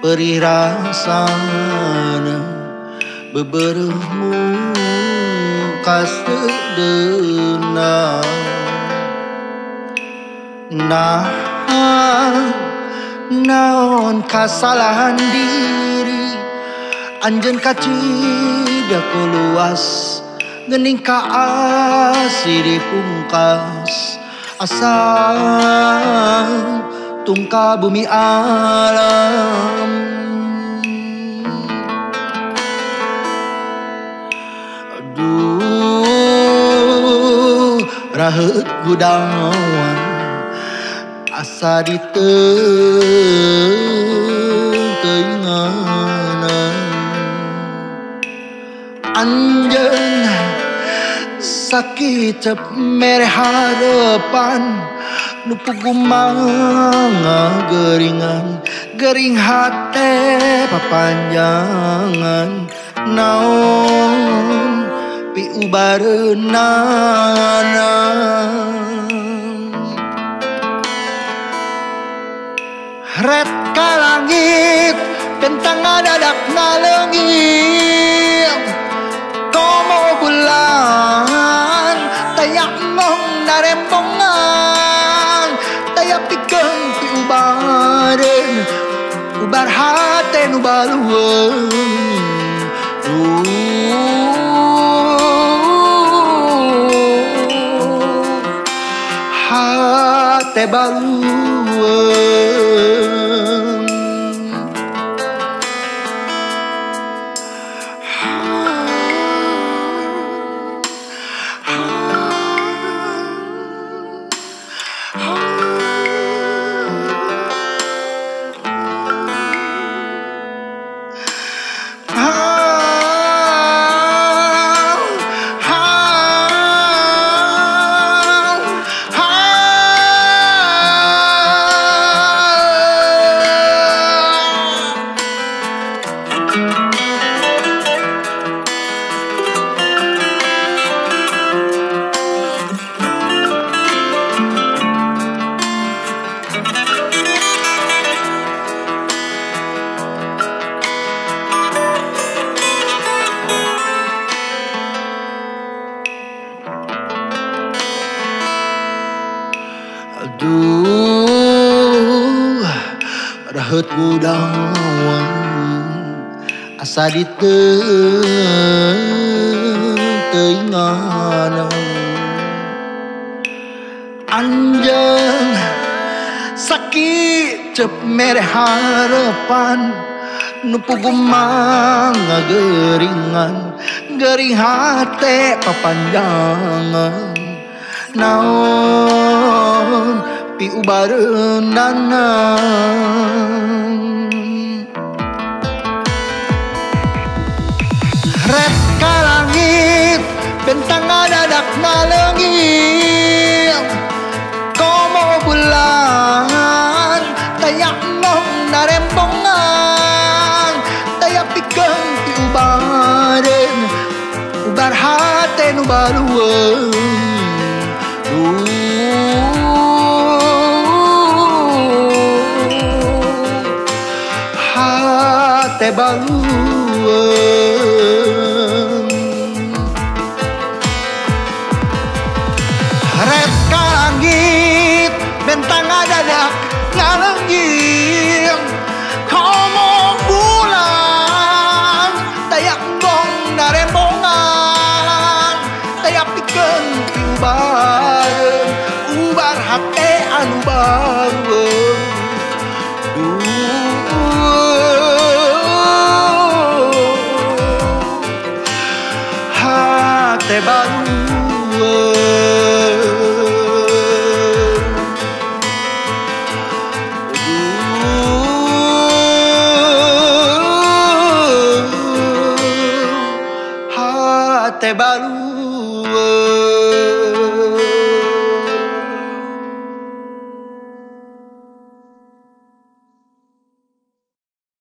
Perih rasana beberemu kasedena nah naon kasalahan diri anjeun kacida keluas geuning kaasih dipungkas asal tungka bumi alam aduh raheut gudawan asa diteuinganan anjeun sakit cep mere harepan nu pugumanga gering hate papanjangan naon piubareunana ret ka langit bentang ngadadak ngaleungit komo bulan tayak mong narembongan taya pikeun piubareun ubar hate nu baluweng hate baluweung aduh raheut gudawan asa diteuinganan anjeun sakit cep mere harepan nu pugumanga gering hate papanjangan naon piubareunana ret ka langit bentang ngadadak ngaleungit komo bulan tayak mong narembongan taya pikeun piubareun ubar hate nu baluweung hate baluweung ret ka langit bentang ngadadak ngaleungit komo bulan tayak embong narembongan tayak pikeun piubareun ubar hate anu baluweung hate baluweung hate baluweung